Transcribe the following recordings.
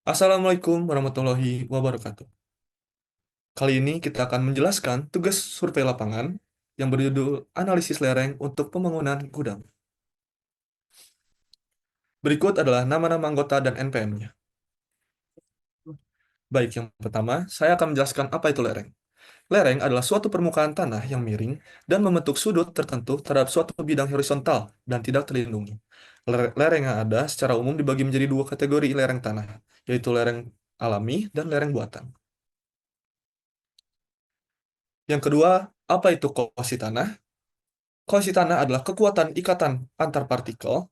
Assalamualaikum warahmatullahi wabarakatuh. Kali ini kita akan menjelaskan tugas survei lapangan yang berjudul Analisis Lereng untuk Pembangunan Gudang. Berikut adalah nama-nama anggota dan NPM-nya. Baik, yang pertama, saya akan menjelaskan apa itu lereng. Lereng adalah suatu permukaan tanah yang miring dan membentuk sudut tertentu terhadap suatu bidang horizontal dan tidak terlindungi. Lereng yang ada secara umum dibagi menjadi dua kategori lereng tanah, yaitu lereng alami dan lereng buatan. Yang kedua, apa itu kohesi tanah? Kohesi tanah adalah kekuatan ikatan antar partikel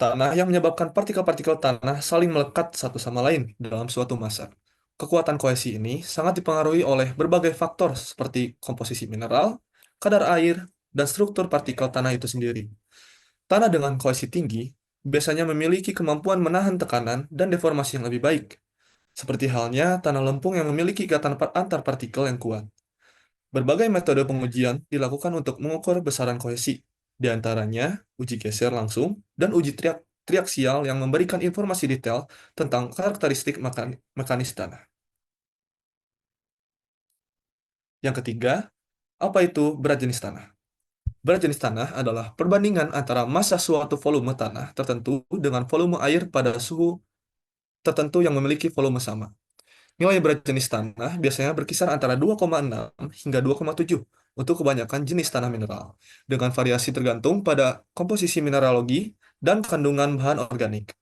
tanah yang menyebabkan partikel-partikel tanah saling melekat satu sama lain dalam suatu massa. Kekuatan kohesi ini sangat dipengaruhi oleh berbagai faktor seperti komposisi mineral, kadar air, dan struktur partikel tanah itu sendiri. Tanah dengan kohesi tinggi biasanya memiliki kemampuan menahan tekanan dan deformasi yang lebih baik, seperti halnya tanah lempung yang memiliki ikatan antar partikel yang kuat. Berbagai metode pengujian dilakukan untuk mengukur besaran kohesi, di antaranya uji geser langsung dan uji triaksial yang memberikan informasi detail tentang karakteristik mekanis tanah. Yang ketiga, apa itu berat jenis tanah? Berat jenis tanah adalah perbandingan antara massa suatu volume tanah tertentu dengan volume air pada suhu tertentu yang memiliki volume sama. Nilai berat jenis tanah biasanya berkisar antara 2,6 hingga 2,7 untuk kebanyakan jenis tanah mineral, dengan variasi tergantung pada komposisi mineralogi dan kandungan bahan organik.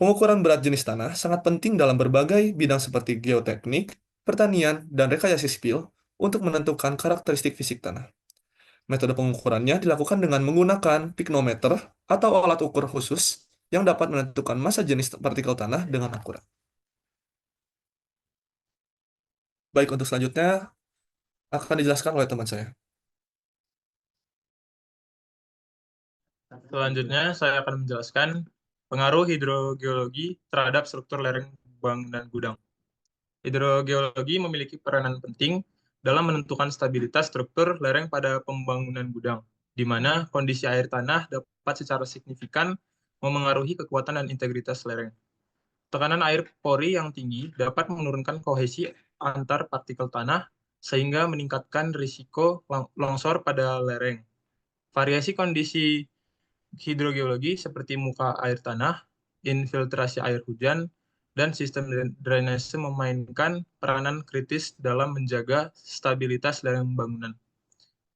Pengukuran berat jenis tanah sangat penting dalam berbagai bidang seperti geoteknik, pertanian, dan rekayasa sipil untuk menentukan karakteristik fisik tanah. Metode pengukurannya dilakukan dengan menggunakan piknometer atau alat ukur khusus yang dapat menentukan massa jenis partikel tanah dengan akurat. Baik, untuk selanjutnya akan dijelaskan oleh teman saya. Selanjutnya, saya akan menjelaskan pengaruh hidrogeologi terhadap struktur lereng bangunan gudang. Hidrogeologi memiliki peranan penting dalam menentukan stabilitas struktur lereng pada pembangunan gudang, di mana kondisi air tanah dapat secara signifikan memengaruhi kekuatan dan integritas lereng. Tekanan air pori yang tinggi dapat menurunkan kohesi antar partikel tanah sehingga meningkatkan risiko longsor pada lereng. Variasi kondisi hidrogeologi seperti muka air tanah, infiltrasi air hujan, dan sistem drainase memainkan peranan kritis dalam menjaga stabilitas lereng bangunan.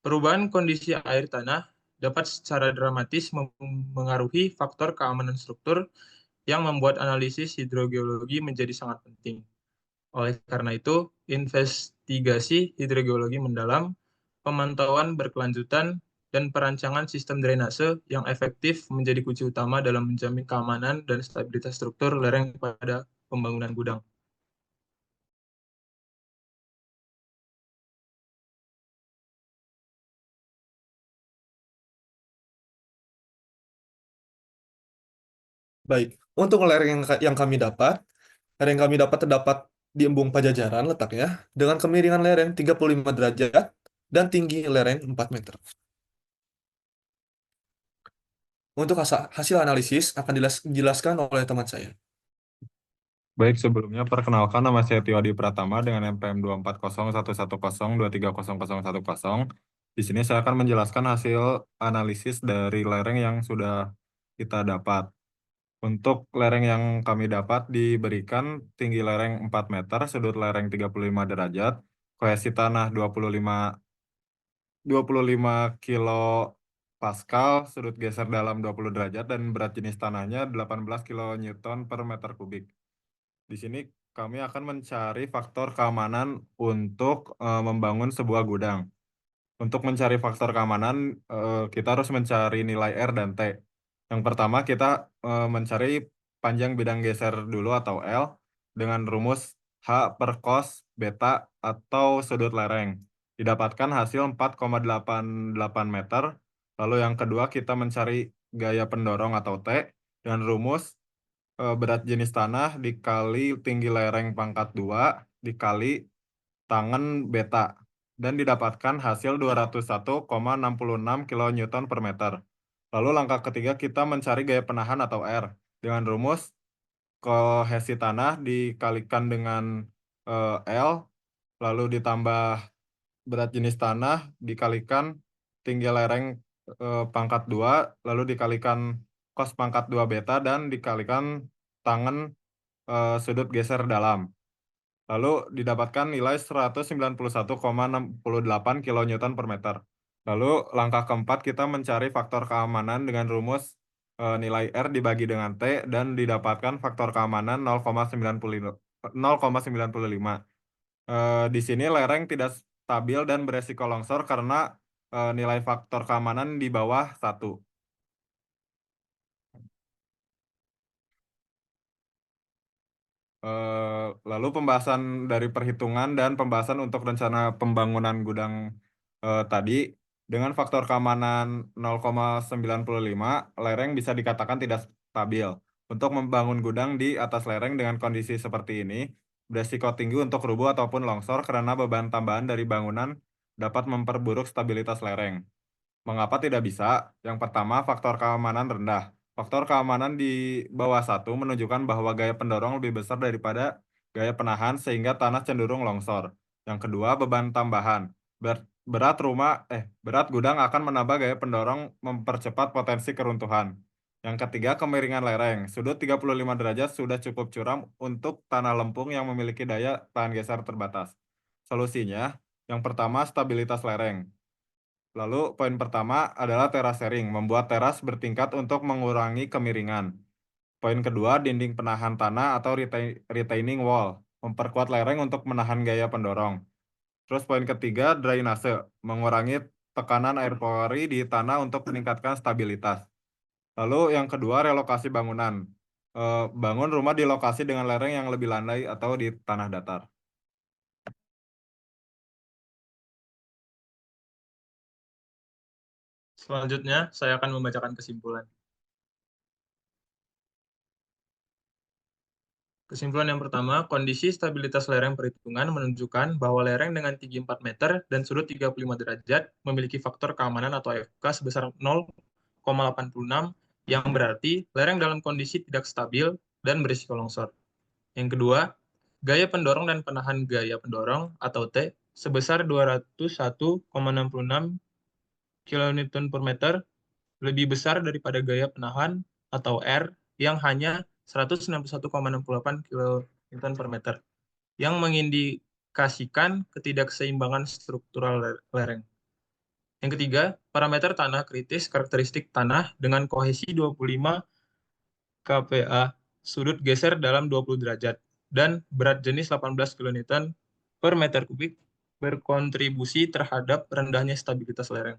Perubahan kondisi air tanah dapat secara dramatis mengaruhi faktor keamanan struktur yang membuat analisis hidrogeologi menjadi sangat penting. Oleh karena itu, investigasi hidrogeologi mendalam, pemantauan berkelanjutan, dan perancangan sistem drainase yang efektif menjadi kunci utama dalam menjamin keamanan dan stabilitas struktur lereng pada pembangunan gudang. Baik, untuk lereng lereng yang kami dapat terdapat di Embung Pajajaran letaknya dengan kemiringan lereng 35 derajat dan tinggi lereng 4 meter. Untuk hasil analisis akan dijelaskan oleh teman saya. Baik, sebelumnya perkenalkan nama saya Tio Adi Pratama dengan NPM 2401110230010. Di sini saya akan menjelaskan hasil analisis dari lereng yang sudah kita dapat. Untuk lereng yang kami dapat diberikan tinggi lereng 4 meter, sudut lereng 35 derajat, kohesi tanah 25 kilo Pascal, sudut geser dalam 20 derajat, dan berat jenis tanahnya 18 kilo Newton per meter kubik. Di sini kami akan mencari faktor keamanan untuk membangun sebuah gudang. Untuk mencari faktor keamanan, kita harus mencari nilai R dan T. Yang pertama, kita mencari panjang bidang geser dulu atau L dengan rumus H per cos beta atau sudut lereng. Didapatkan hasil 4,88 meter. Lalu yang kedua, kita mencari gaya pendorong atau T dengan rumus berat jenis tanah dikali tinggi lereng pangkat 2 dikali tangen beta dan didapatkan hasil 201,66 kN per meter. Lalu langkah ketiga kita mencari gaya penahan atau R dengan rumus kohesi tanah dikalikan dengan L, lalu ditambah berat jenis tanah dikalikan tinggi lereng pangkat 2, lalu dikalikan cos pangkat 2 beta, dan dikalikan tangen sudut geser dalam. Lalu didapatkan nilai 191,68 kilonewton per meter. Lalu langkah keempat kita mencari faktor keamanan dengan rumus nilai R dibagi dengan T dan didapatkan faktor keamanan 0,95. Di sini lereng tidak stabil dan beresiko longsor karena nilai faktor keamanan di bawah 1. Lalu pembahasan dari perhitungan dan pembahasan untuk rencana pembangunan gudang tadi, dengan faktor keamanan 0,95, lereng bisa dikatakan tidak stabil. Untuk membangun gudang di atas lereng dengan kondisi seperti ini, beresiko tinggi untuk rubuh ataupun longsor karena beban tambahan dari bangunan dapat memperburuk stabilitas lereng. Mengapa tidak bisa? Yang pertama, faktor keamanan rendah. Faktor keamanan di bawah 1 menunjukkan bahwa gaya pendorong lebih besar daripada gaya penahan sehingga tanah cenderung longsor. Yang kedua, beban tambahan. Berat gudang akan menambah gaya pendorong mempercepat potensi keruntuhan. Yang ketiga, kemiringan lereng. Sudut 35 derajat sudah cukup curam untuk tanah lempung yang memiliki daya tahan geser terbatas. Solusinya, yang pertama, stabilitas lereng. Lalu poin pertama adalah terasering, membuat teras bertingkat untuk mengurangi kemiringan. Poin kedua, dinding penahan tanah atau retaining wall, memperkuat lereng untuk menahan gaya pendorong. Terus poin ketiga, drainase, mengurangi tekanan air pori di tanah untuk meningkatkan stabilitas. Lalu yang kedua, relokasi bangunan. Bangun rumah di lokasi dengan lereng yang lebih landai atau di tanah datar. Selanjutnya, saya akan membacakan kesimpulan. Kesimpulan yang pertama, kondisi stabilitas lereng perhitungan menunjukkan bahwa lereng dengan tinggi 4 meter dan sudut 35 derajat memiliki faktor keamanan atau FK sebesar 0,86, yang berarti lereng dalam kondisi tidak stabil dan berisiko longsor. Yang kedua, gaya pendorong dan penahan gaya pendorong atau T sebesar 201,66 kN per meter lebih besar daripada gaya penahan atau R yang hanya 161,68 kN per meter, yang mengindikasikan ketidakseimbangan struktural lereng. Yang ketiga, parameter tanah kritis karakteristik tanah dengan kohesi 25 kPa sudut geser dalam 20 derajat dan berat jenis 18 kN per meter kubik berkontribusi terhadap rendahnya stabilitas lereng.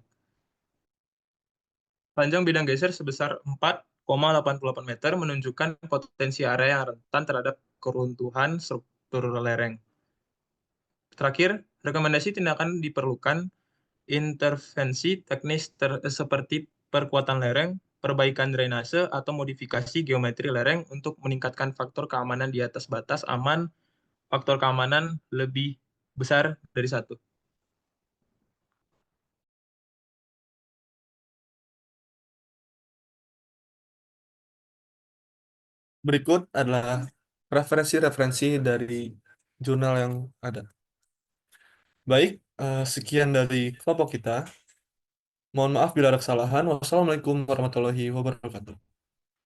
Panjang bidang geser sebesar 4,88 meter menunjukkan potensi area yang rentan terhadap keruntuhan struktur lereng. Terakhir, rekomendasi tindakan diperlukan intervensi teknis seperti perkuatan lereng, perbaikan drainase, atau modifikasi geometri lereng untuk meningkatkan faktor keamanan di atas batas aman, faktor keamanan lebih besar dari 1. Berikut adalah referensi-referensi dari jurnal yang ada. Baik, sekian dari kelompok kita. Mohon maaf bila ada kesalahan. Wassalamualaikum warahmatullahi wabarakatuh.